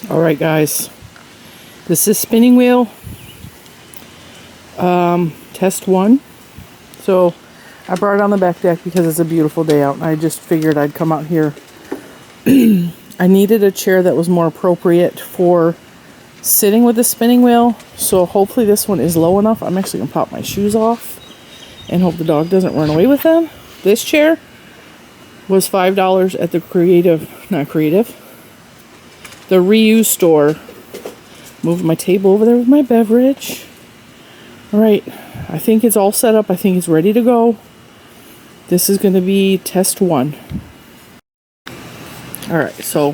Alright guys, this is spinning wheel test 1. So I brought it on the back deck because it's a beautiful day out and I just figured I'd come out here. I needed a chair that was more appropriate for sitting with the spinning wheel, so hopefully this one is low enough. I'm actually going to pop my shoes off and hope the dog doesn't run away with them. This chair was $5 at the the reuse store. Moved my table over there with my beverage. Alright, I think it's all set up. I think it's ready to go. This is going to be test 1. Alright, so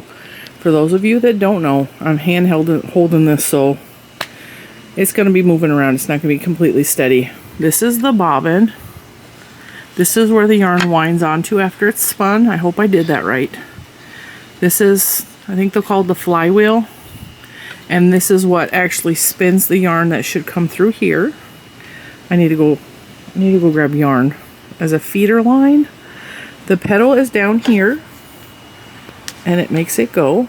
for those of you that don't know, I'm holding this, so it's going to be moving around. It's not going to be completely steady. This is the bobbin. This is where the yarn winds onto after it's spun. I hope I did that right. This is, I think they're called the flywheel. And this is what actually spins the yarn that should come through here. I need to go grab yarn as a feeder line. The pedal is down here and it makes it go.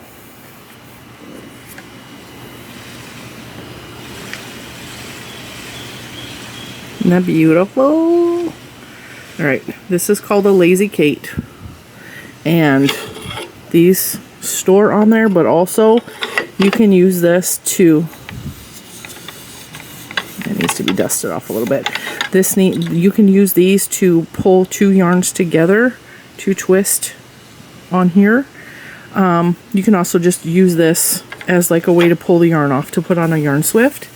Isn't that beautiful? Alright, this is called a Lazy Kate. And these store on there, but also you can use this to, it needs to be dusted off a little bit. You can use these to pull 2 yarns together to twist on here. You can also just use this as like a way to pull the yarn off to put on a yarn swift.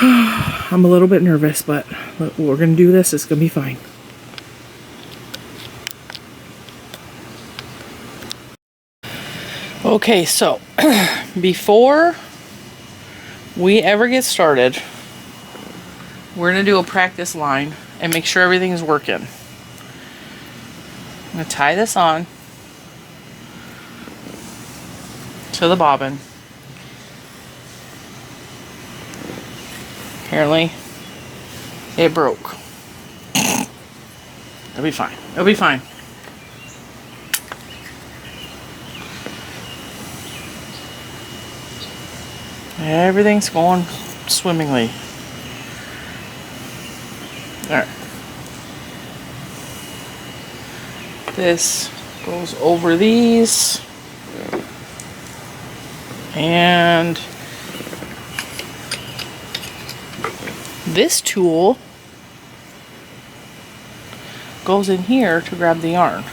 I'm a little bit nervous, but we're gonna do this. It's gonna be fine. Okay, so before we ever get started, we're going to do a practice line and make sure everything's working. I'm going to tie this on to the bobbin. Apparently, it broke. It'll be fine. It'll be fine. Everything's going swimmingly. Alright. This goes over these. And this tool goes in here to grab the yarn.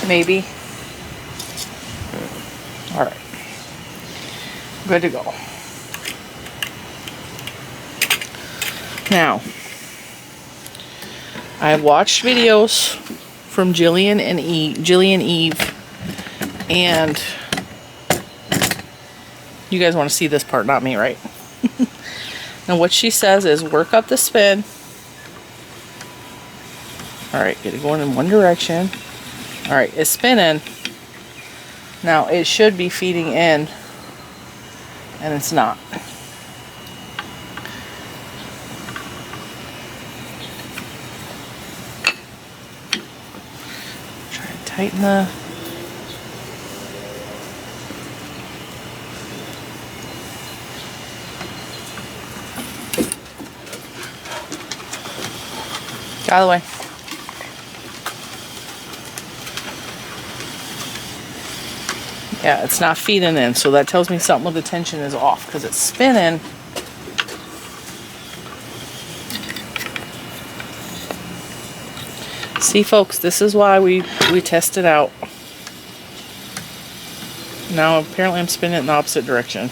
Maybe. Alright. Good to go. Now, I've watched videos from Jillian Eve, and you guys want to see this part, not me, right? Now what she says is work up the spin. Alright, get it going in one direction. Alright, it's spinning. Now it should be feeding in, and it's not. Try to tighten the... Get out of the way. Yeah, it's not feeding in, so that tells me something with the tension is off because it's spinning. See, folks, this is why we test it out. Now, apparently I'm spinning it in the opposite direction.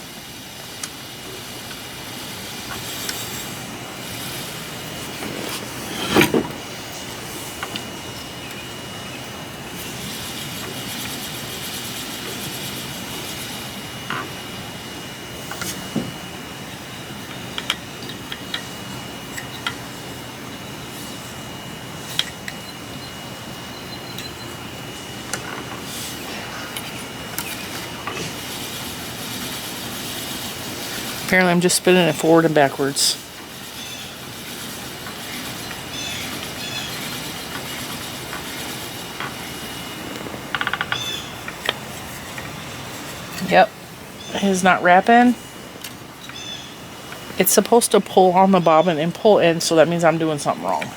Apparently I'm just spinning it forward and backwards. Yep, it is not wrapping. It's supposed to pull on the bobbin and pull in, so that means I'm doing something wrong.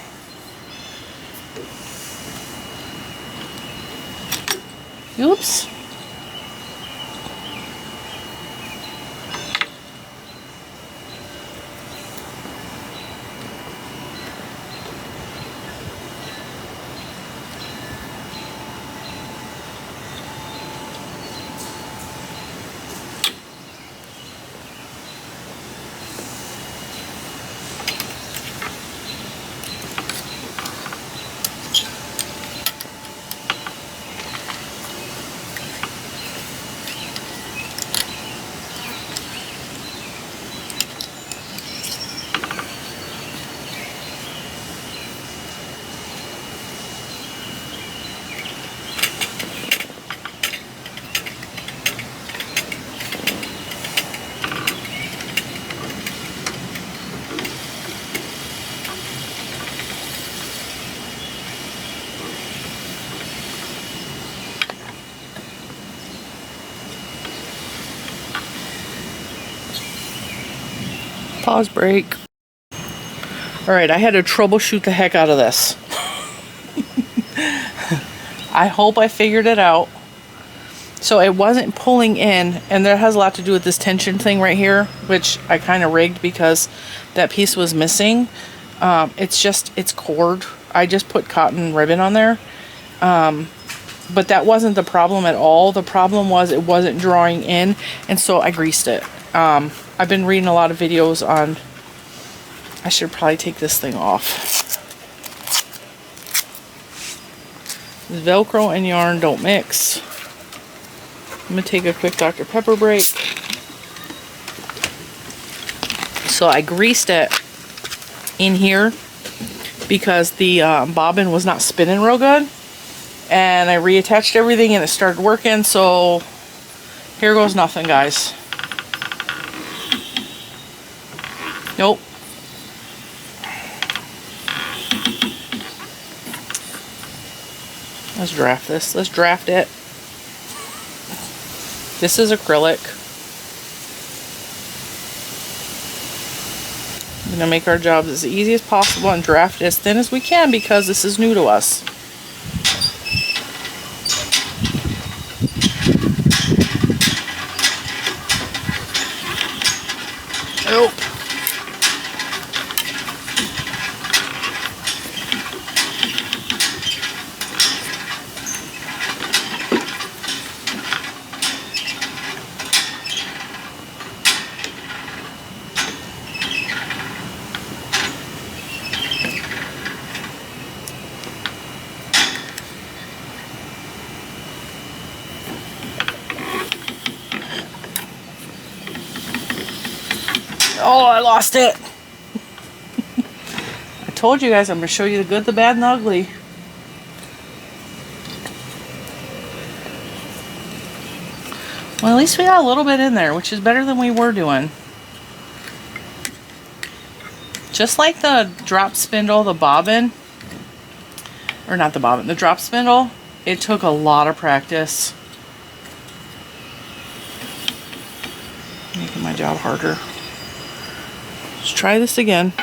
Oops. Pause break. Alright, I had to troubleshoot the heck out of this. I hope I figured it out. So it wasn't pulling in, and that has a lot to do with this tension thing right here, which I kind of rigged because that piece was missing. It's cord. I just put cotton ribbon on there. But that wasn't the problem at all. The problem was it wasn't drawing in, and so I greased it. I've been reading a lot of videos on, I should probably take this thing off. Velcro and yarn don't mix. I'm going to take a quick Dr. Pepper break. So I greased it in here because the bobbin was not spinning real good. And I reattached everything and it started working. So here goes nothing, guys. Nope. Let's draft this. Let's draft it. This is acrylic. I'm going to make our jobs as easy as possible and draft it as thin as we can because this is new to us. Nope. Oh, I lost it. I told you guys I'm going to show you the good, the bad, and the ugly. Well, at least we got a little bit in there, which is better than we were doing. Just like the drop spindle, the bobbin, or not the bobbin, the drop spindle, it took a lot of practice. Making my job harder. Let's try this again.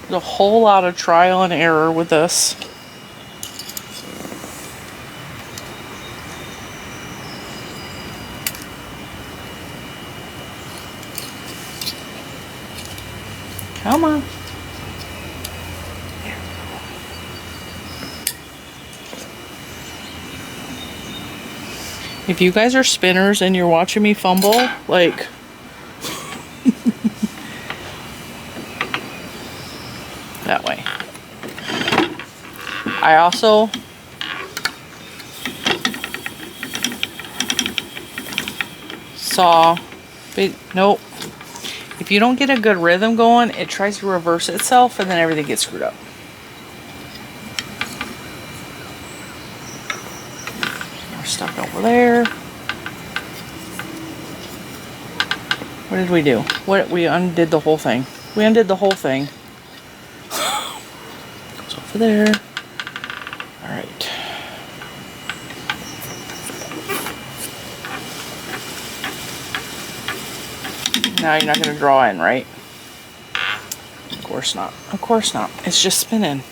There's a whole lot of trial and error with this. Come on. If you guys are spinners and you're watching me fumble, like, that way. I also saw, nope. If you don't get a good rhythm going, it tries to reverse itself and then everything gets screwed up. Stuck over there. What did we do? We undid the whole thing. We undid the whole thing. So to there. All right. Now you're not going to draw in, right? Of course not. Of course not. It's just spinning.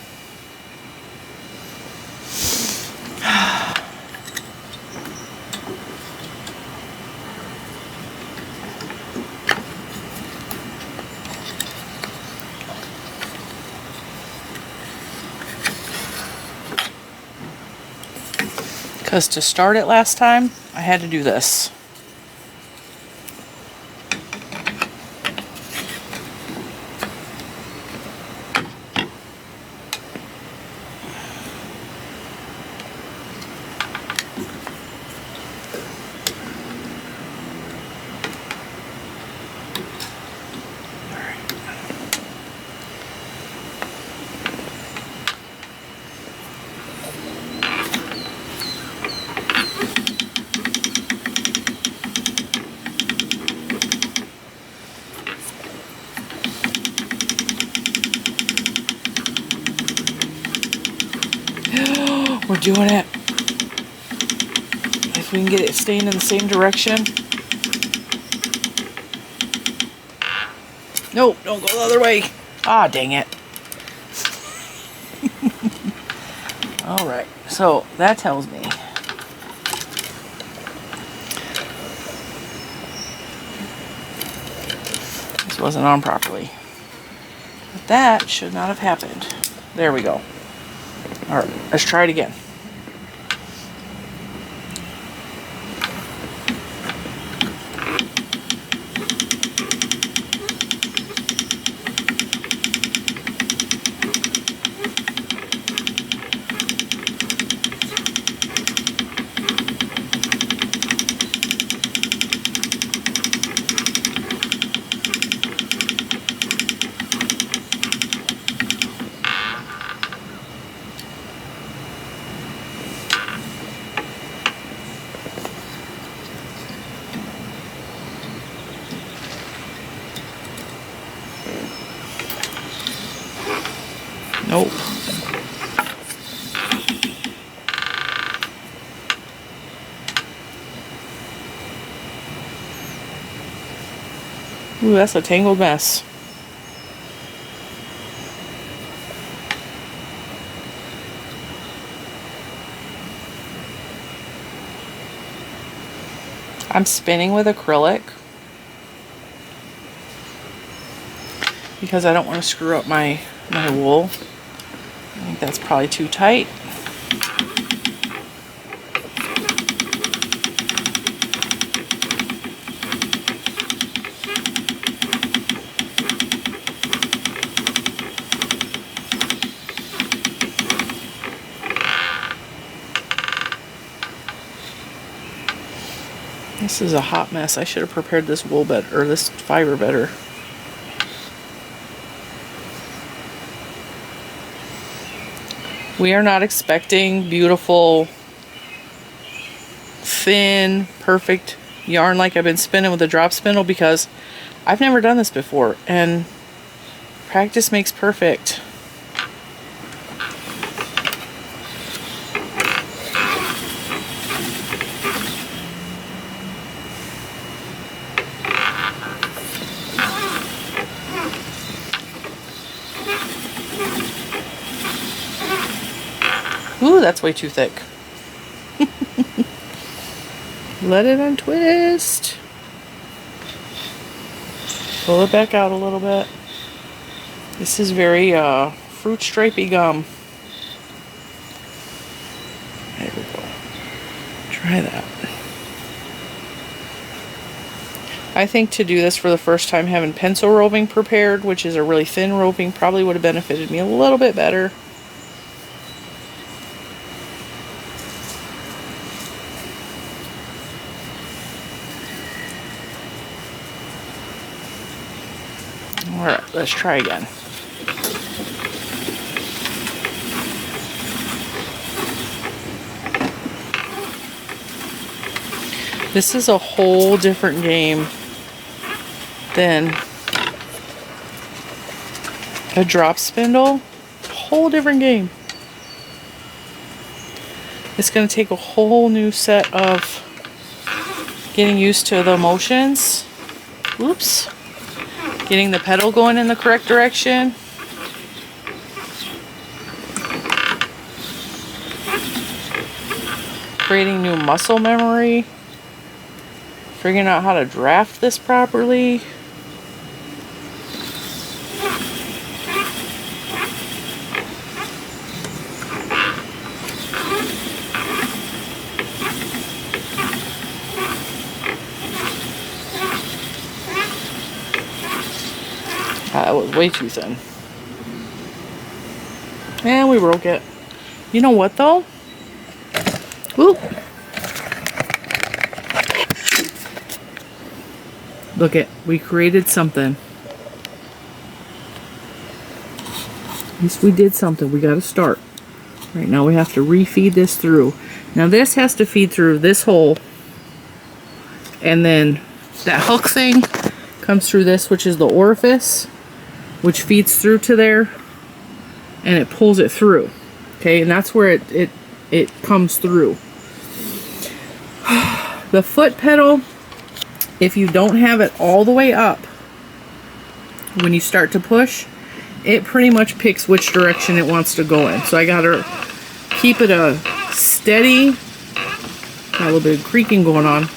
Because to start it last time, I had to do this. We're doing it. If we can get it staying in the same direction. Nope, don't go the other way. Ah, dang it. Alright, so that tells me this wasn't on properly. But that should not have happened. There we go. Alright, let's try it again. Nope. Ooh, that's a tangled mess. I'm spinning with acrylic because I don't want to screw up my wool. I think that's probably too tight. This is a hot mess. I should have prepared this wool better, or this fiber better. We are not expecting beautiful, thin, perfect yarn like I've been spinning with a drop spindle because I've never done this before, and practice makes perfect. Ooh, that's way too thick. Let it untwist. Pull it back out a little bit. This is very fruit stripey gum. There we go. Try that. I think to do this for the first time, having pencil roving prepared, which is a really thin roving, probably would have benefited me a little bit better. Alright, let's try again. This is a whole different game than a drop spindle. whole different game. It's going to take a whole new set of getting used to the motions. Oops. Getting the pedal going in the correct direction. Creating new muscle memory. Figuring out how to draft this properly. That was way too thin. And we broke it. You know what though? Whoop. Look it, we created something. At least we did something. We got to start. Right now we have to refeed this through. Now this has to feed through this hole. And then that hook thing comes through this, which is the orifice, which feeds through to there. And it pulls it through. Okay, and that's where it comes through. The foot pedal, if you don't have it all the way up, when you start to push, it pretty much picks which direction it wants to go in. So I gotta keep it a steady, got a little bit of creaking going on.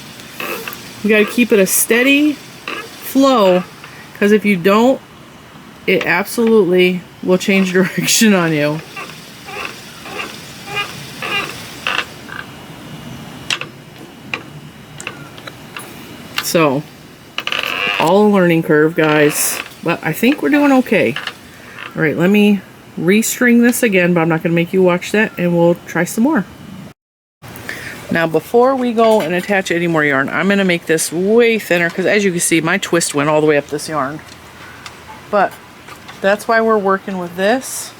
You gotta keep it a steady flow, because if you don't, it absolutely will change direction on you. So, all a learning curve, guys. But I think we're doing okay. Alright, let me restring this again, but I'm not going to make you watch that, and we'll try some more. Now, before we go and attach any more yarn, I'm going to make this way thinner, because as you can see, my twist went all the way up this yarn. But that's why we're working with this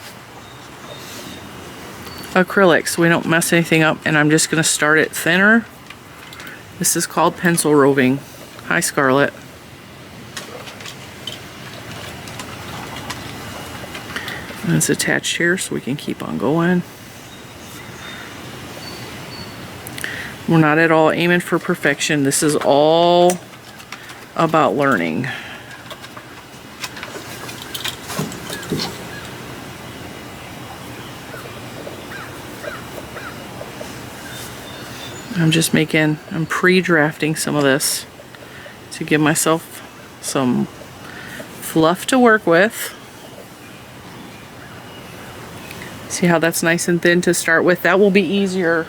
acrylic, so we don't mess anything up, and I'm just going to start it thinner. This is called pencil roving. Hi, Scarlett. And it's attached here so we can keep on going. We're not at all aiming for perfection. This is all about learning. I'm pre-drafting some of this to give myself some fluff to work with. See how that's nice and thin to start with? That will be easier.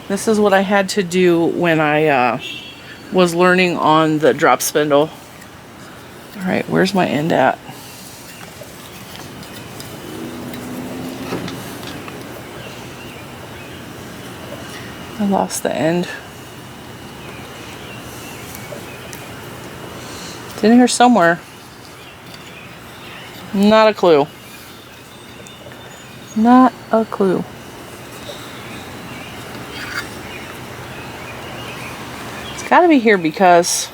This is what I had to do when I was learning on the drop spindle. Alright, where's my end at? I lost the end. It's in here somewhere. Not a clue. Not a clue. It's got to be here because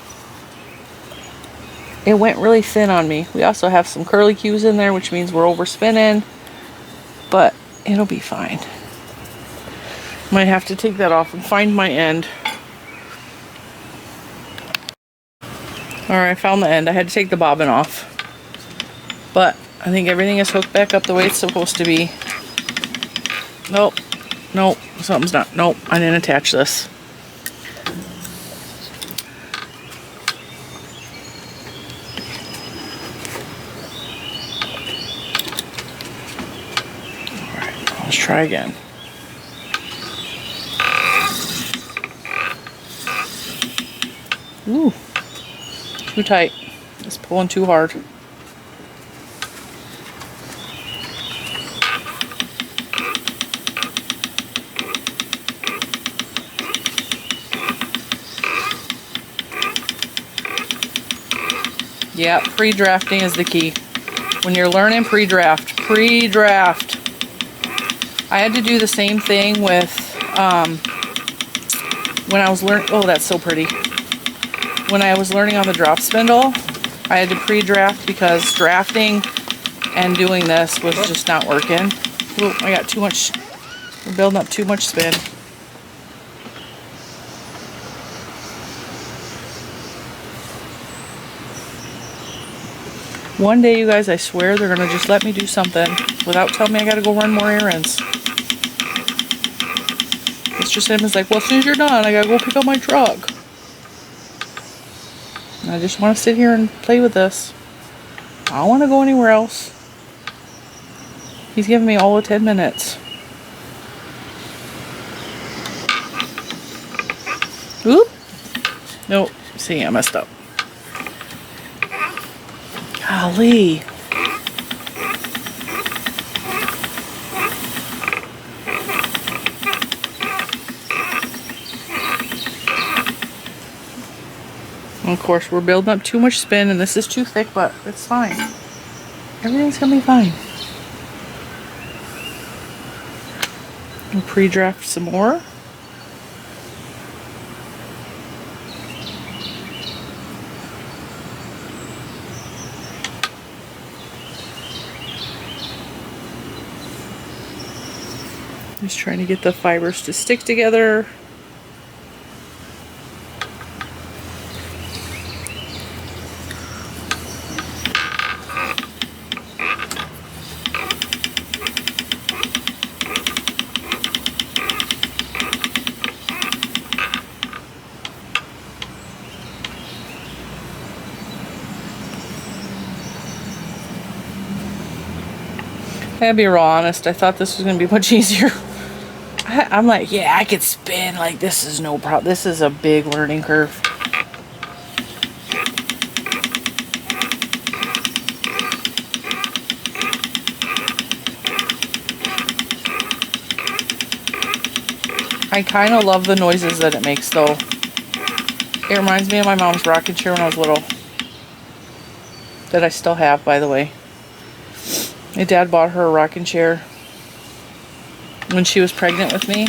it went really thin on me. We also have some curly cues in there, which means we're overspinning, but it'll be fine. Might have to take that off and find my end. Alright, I found the end. I had to take the bobbin off. But I think everything is hooked back up the way it's supposed to be. Nope. Nope. Something's not. Nope. I didn't attach this. Alright, let's try again. Ooh. Too tight. It's pulling too hard. Yeah, pre-drafting is the key. When you're learning, pre-draft. Pre-draft. I had to do the same thing with when I was learning. Oh, that's so pretty. When I was learning on the drop spindle, I had to pre-draft because drafting and doing this was just not working. Ooh, I got too much, we're building up too much spin. One day, you guys, I swear they're gonna just let me do something without telling me I gotta go run more errands. Mr. Simmons like, well, as soon as you're done, I gotta go pick up my truck. And I just want to sit here and play with this. I don't want to go anywhere else. He's giving me all of 10 minutes. Oop. Nope. See, I messed up. Golly. Of course, we're building up too much spin, and this is too thick, but it's fine. Everything's gonna be fine. We'll pre-draft some more. Just trying to get the fibers to stick together. I gotta be real honest, I thought this was gonna be much easier. I'm like, yeah, I could spin, like this is no problem. This is a big learning curve. I kind of love the noises that it makes though. It reminds me of my mom's rocking chair when I was little. That I still have, by the way. My dad bought her a rocking chair when she was pregnant with me,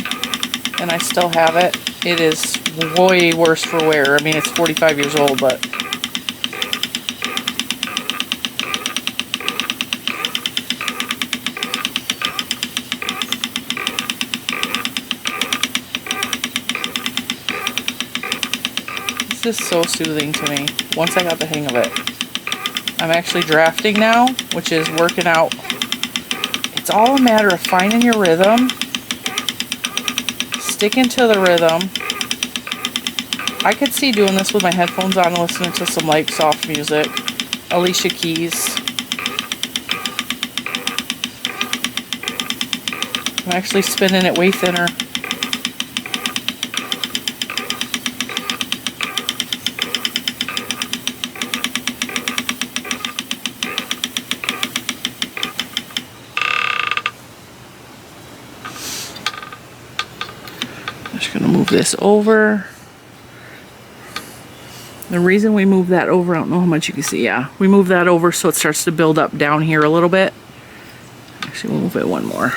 and I still have it. It is way worse for wear. I mean, it's 45 years old, but this is so soothing to me once I got the hang of it. I'm actually drafting now, which is working out. It's all a matter of finding your rhythm, sticking to the rhythm. I could see doing this with my headphones on and listening to some like soft music. Alicia Keys. I'm actually spinning it way thinner. This over. The reason we move that over, I don't know how much you can see. Yeah, we move that over so it starts to build up down here a little bit. Actually, we'll move it one more.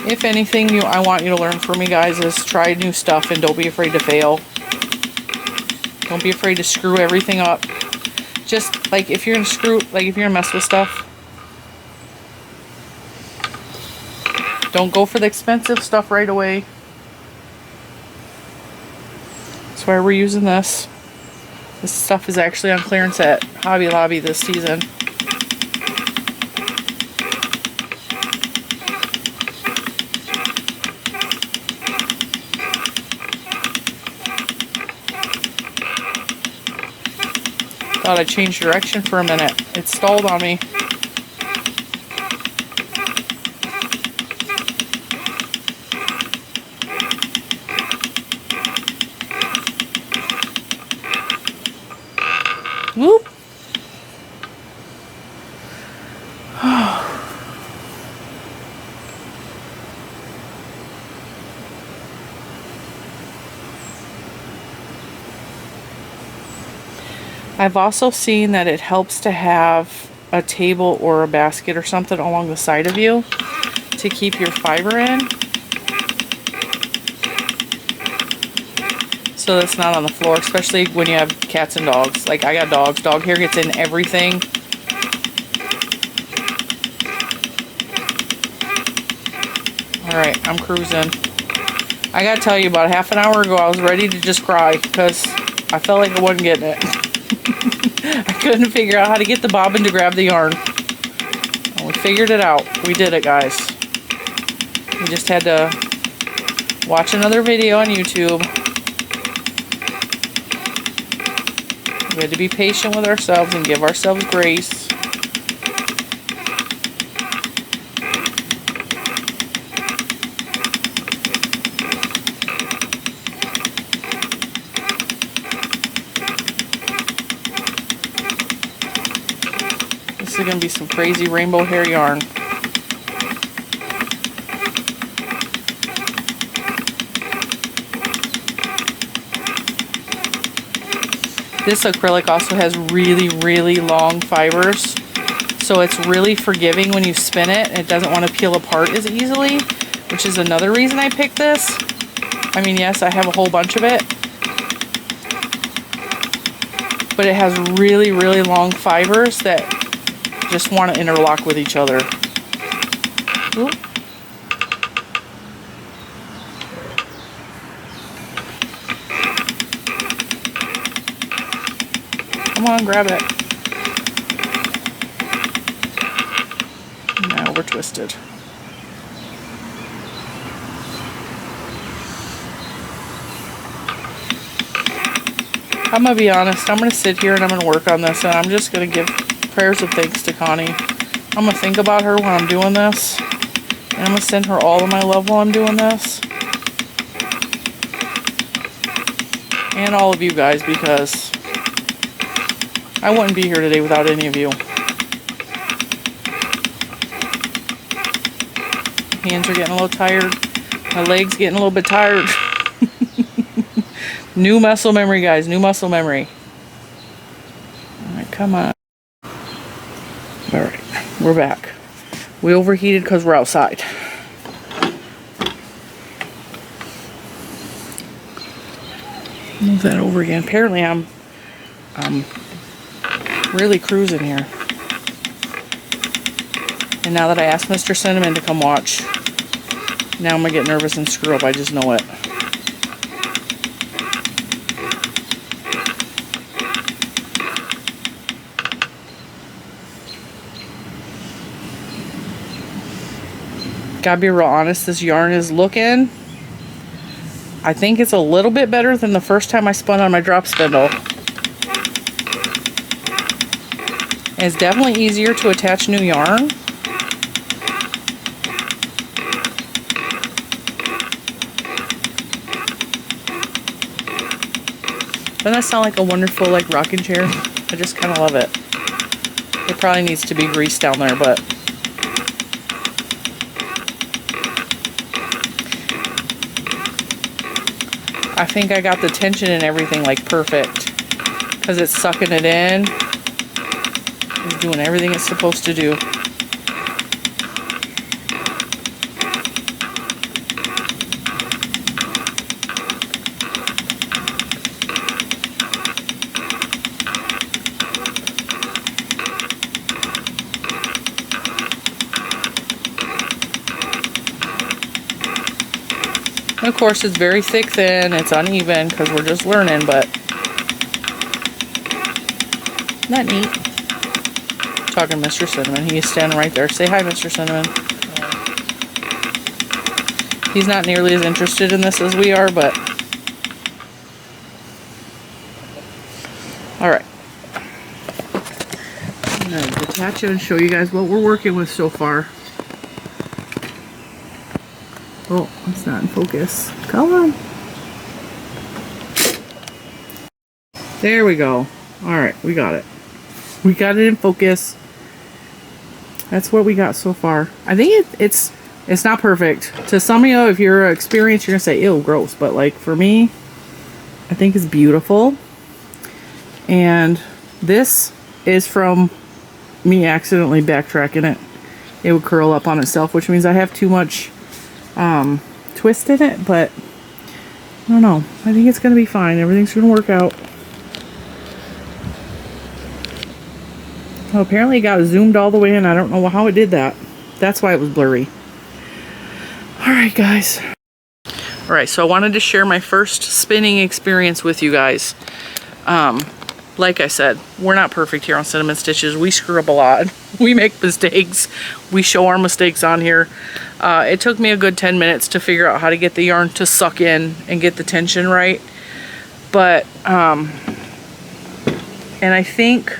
If anything, I want you to learn from me, guys, is try new stuff and don't be afraid to fail. Don't be afraid to screw everything up. Just like if you're gonna if you're gonna mess with stuff, don't go for the expensive stuff right away. That's why we're using this. This stuff is actually on clearance at Hobby Lobby this season. Thought I changed direction for a minute. It stalled on me. Whoop. I've also seen that it helps to have a table or a basket or something along the side of you to keep your fiber in, so that's not on the floor, especially when you have cats and dogs. Like, I got dogs. Dog hair gets in everything. Alright, I'm cruising. I gotta tell you, about half an hour ago I was ready to just cry because I felt like I wasn't getting it. I couldn't figure out how to get the bobbin to grab the yarn. And we figured it out. We did it, guys. We just had to watch another video on YouTube. We had to be patient with ourselves and give ourselves grace. This is going to be some crazy rainbow hair yarn. This acrylic also has really, really long fibers, so it's really forgiving when you spin it. It doesn't want to peel apart as easily, which is another reason I picked this. I mean, yes, I have a whole bunch of it, but it has really, really long fibers that just want to interlock with each other. Oop. Come on, grab it. Now we're twisted. I'm gonna be honest, I'm gonna sit here and I'm gonna work on this, and I'm just gonna give prayers of thanks to Connie. I'm gonna think about her when I'm doing this, and I'm gonna send her all of my love while I'm doing this. And all of you guys, because I wouldn't be here today without any of you. My hands are getting a little tired. My legs getting a little bit tired. New muscle memory, guys. New muscle memory. Alright, come on. Alright, we're back. We overheated because we're outside. Move that over again. Apparently I'm really cruising here. And now that I asked Mr. Cinnamon to come watch, now I'm gonna get nervous and screw up. I just know it. Gotta be real honest, this yarn is looking, I think it's a little bit better than the first time I spun on my drop spindle. It's definitely easier to attach new yarn. Doesn't that sound like a wonderful, like, rocking chair? I just kind of love it. It probably needs to be greased down there, but I think I got the tension and everything, like, perfect, because it's sucking it in. It's doing everything it's supposed to do. And of course, it's very thick thin, it's uneven because we're just learning, but isn't that neat? Talking to Mr. Cinnamon. He's standing right there. Say hi, Mr. Cinnamon. He's not nearly as interested in this as we are, but alright. I'm going to detach it and show you guys what we're working with so far. Oh, it's not in focus. Come on. There we go. Alright, we got it. We got it in focus. That's what we got so far. I think it's not perfect. To some of you, if you're experienced, you're going to say, ew, gross. But, like, for me, I think it's beautiful. And this is from me accidentally backtracking it, it would curl up on itself, which means I have too much twist in it, but I don't know. I think it's going to be fine. Everything's going to work out. Well, apparently it got zoomed all the way in. I don't know how it did that. That's why it was blurry. Alright, guys. Alright, so I wanted to share my first spinning experience with you guys. Like I said, we're not perfect here on Cinnamon Stitches. We screw up a lot. We make mistakes. We show our mistakes on here. It took me a good 10 minutes to figure out how to get the yarn to suck in and get the tension right. But, and I think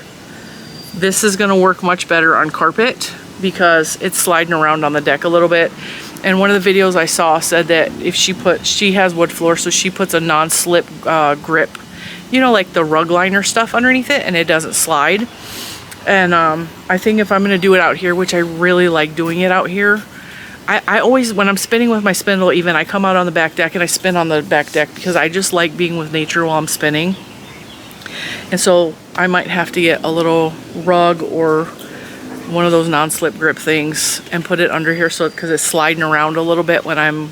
this is going to work much better on carpet because it's sliding around on the deck a little bit. And one of the videos I saw said that if she has wood floor, so she puts a non-slip grip, you know, like the rug liner stuff underneath it, and it doesn't slide. And I think if I'm going to do it out here, which I really like doing it out here, I always, when I'm spinning with my spindle, even I come out on the back deck and I spin on the back deck because I just like being with nature while I'm spinning. And so I might have to get a little rug or one of those non-slip grip things and put it under here, so because it's sliding around a little bit when I'm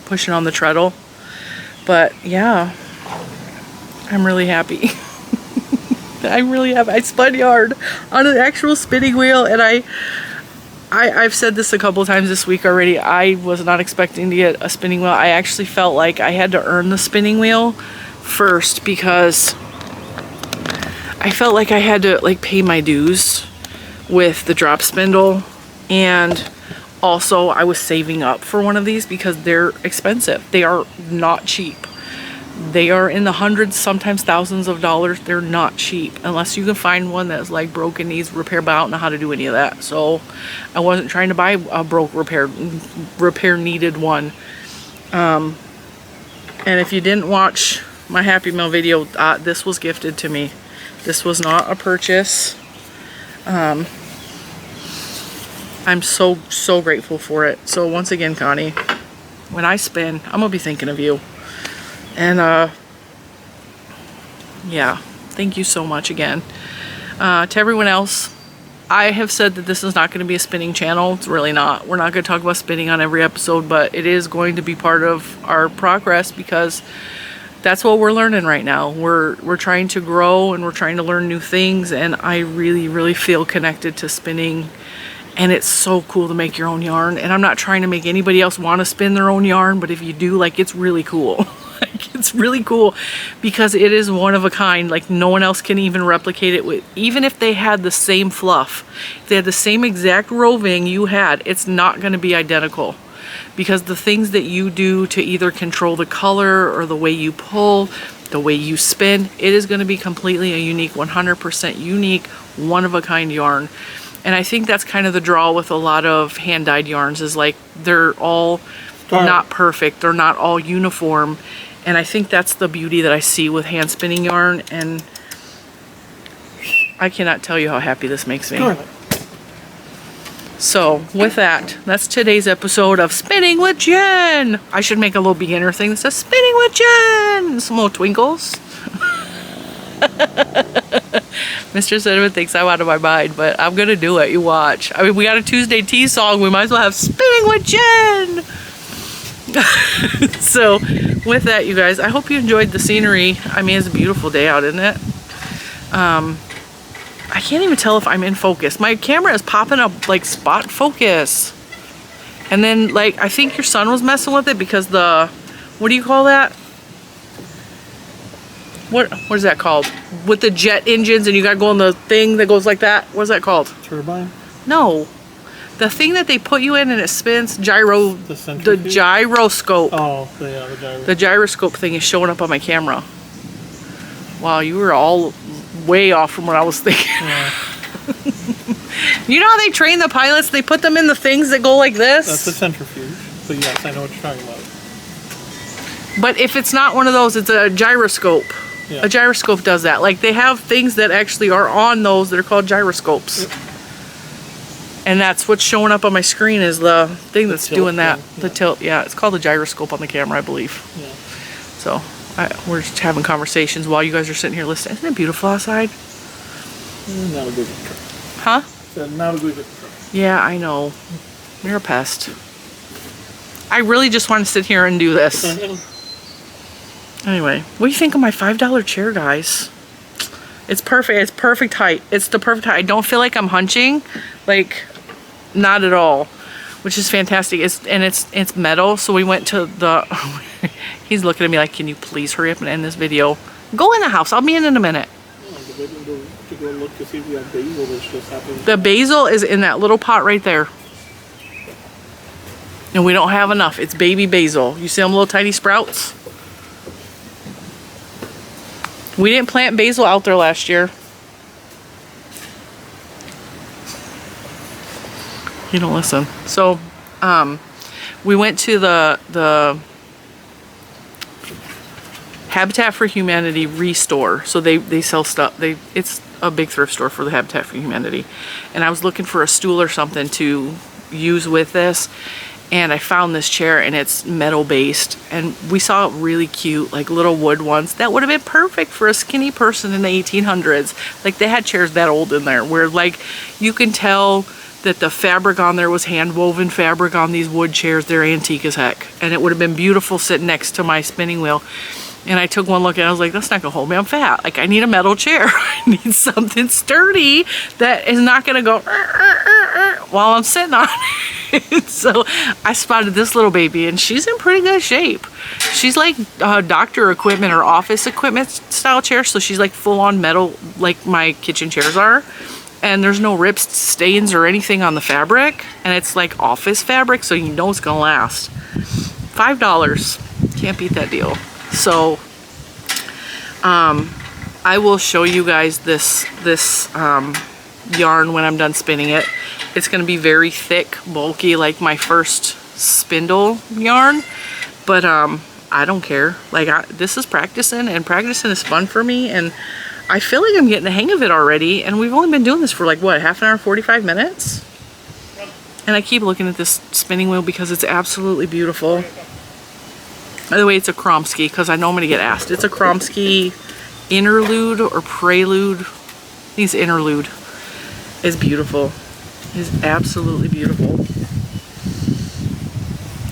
pushing on the treadle. But yeah, I'm really happy. I'm really happy. I spun yarn on an actual spinning wheel, and I've said this a couple times this week already. I was not expecting to get a spinning wheel. I actually felt like I had to earn the spinning wheel first because I felt like I had to like pay my dues with the drop spindle, and also I was saving up for one of these because they're expensive. They are not cheap. They are in the hundreds, sometimes thousands of dollars. They're not cheap unless you can find one that's like broken, needs repair, but I don't know how to do any of that. So I wasn't trying to buy a broke repair needed one. And if you didn't watch my Happy Meal video, this was gifted to me. This was not a purchase. I'm so grateful for it. So once again, Connie, when I spin, I'm gonna be thinking of you. And yeah, thank you so much again. To everyone else, I have said that this is not going to be a spinning channel. It's really not. We're not going to talk about spinning on every episode, but it is going to be part of our progress because that's what we're learning right now. We're trying to grow and we're trying to learn new things, and I really feel connected to spinning, and it's so cool to make your own yarn. And I'm not trying to make anybody else want to spin their own yarn, but if you do, like, it's really cool. Like, it's really cool because it is one of a kind. Like, no one else can even replicate it with, even if they had the same fluff, if they had the same exact roving you had, it's not going to be identical. Because the things that you do to either control the color or the way you pull, the way you spin, it is going to be completely a unique, 100% unique, one-of-a-kind yarn. And I think that's kind of the draw with a lot of hand-dyed yarns, is like they're all not perfect, they're not all uniform. And I think that's the beauty that I see with hand spinning yarn, and I cannot tell you how happy this makes me. So with that, that's today's episode of Spinning with Jen. I should make a little beginner thing that says Spinning with Jen. Some little twinkles. Mr. Cinnamon thinks I'm out of my mind, but I'm going to do it. You watch. I mean, we got a Tuesday tea song. We might as well have Spinning with Jen. So with that, you guys, I hope you enjoyed the scenery. I mean, it's a beautiful day out, isn't it? I can't even tell if I'm in focus. My camera is popping up like spot focus. And then, like, I think your son was messing with it because the, what do you call that? What is that called? With the jet engines and you gotta go on the thing that goes like that. What is that called? Turbine? No. The thing that they put you in and it spins, the gyroscope. Oh, yeah, the gyroscope. The gyroscope thing is showing up on my camera. Wow, you were all way off from what I was thinking. Yeah. You know how they train the pilots? They put them in the things that go like this? That's a centrifuge. But yes, I know what you're talking about. But if it's not one of those, it's a gyroscope. Yeah. A gyroscope does that. Like, they have things that actually are on those that are called gyroscopes. Yep. And that's what's showing up on my screen is the thing that's doing that. Thing. The tilt. Yeah, it's called the gyroscope on the camera, I believe. Yeah. So we're just having conversations while you guys are sitting here listening. Isn't it beautiful outside? Not a big one. Huh? Said now to go get the truck. Yeah, I know. You're a pest. I really just want to sit here and do this. Anyway, what do you think of my $5 chair, guys? It's perfect. It's perfect height. It's the perfect height. I don't feel like I'm hunching. Like, not at all. Which is fantastic. It's metal, so we went to the... He's looking at me like, can you please hurry up and end this video? Go in the house. I'll be in a minute. To go look to see if we have basil that's just happened. The basil is in that little pot right there. And we don't have enough. It's baby basil. You see them little tiny sprouts? We didn't plant basil out there last year. You don't listen. So, we went to the Habitat for Humanity Restore. So they sell stuff. It's a big thrift store for the Habitat for Humanity. And I was looking for a stool or something to use with this. And I found this chair, and it's metal based. And we saw really cute, like little wood ones that would have been perfect for a skinny person in the 1800s. Like they had chairs that old in there where like you can tell that the fabric on there was hand woven fabric on these wood chairs. They're antique as heck. And it would have been beautiful sitting next to my spinning wheel. And I took one look and I was like, that's not gonna hold me, I'm fat. Like I need a metal chair. I need something sturdy that is not gonna go while I'm sitting on it. So I spotted this little baby and she's in pretty good shape. She's like doctor equipment or office equipment style chair. So she's like full on metal like my kitchen chairs are. And there's no rips, stains or anything on the fabric. And it's like office fabric, so you know it's gonna last. $5, can't beat that deal. So, I will show you guys this yarn when I'm done spinning it. It's going to be very thick, bulky, like my first spindle yarn. But, I don't care. Like, this is practicing, and practicing is fun for me. And I feel like I'm getting the hang of it already. And we've only been doing this for like, what, half an hour, 45 minutes? And I keep looking at this spinning wheel because it's absolutely beautiful. By the way, it's a Kromsky because I know I'm going to get asked. It's a Kromsky interlude or prelude. I think it's interlude. It's beautiful. It's absolutely beautiful.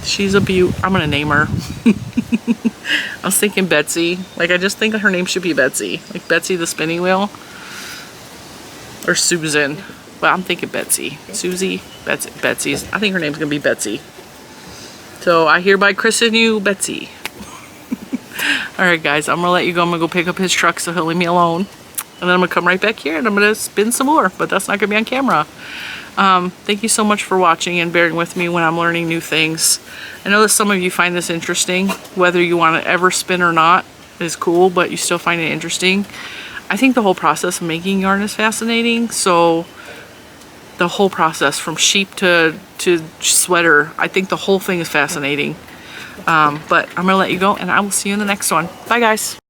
She's a beaut. I'm going to name her. I was thinking Betsy. Like, I just think her name should be Betsy. Like Betsy the spinning wheel. Or Susan. Well, I'm thinking Betsy. Susie. Betsy's. I think her name's going to be Betsy. So I hereby christen you Betsy. Alright guys, I'm going to let you go. I'm going to go pick up his truck so he'll leave me alone. And then I'm going to come right back here and I'm going to spin some more. But that's not going to be on camera. Thank you so much for watching and bearing with me when I'm learning new things. I know that some of you find this interesting. Whether you want to ever spin or not is cool, but you still find it interesting. I think the whole process of making yarn is fascinating. So the whole process from sheep to sweater, I think the whole thing is fascinating. But I'm gonna let you go and I will see you in the next one. Bye guys.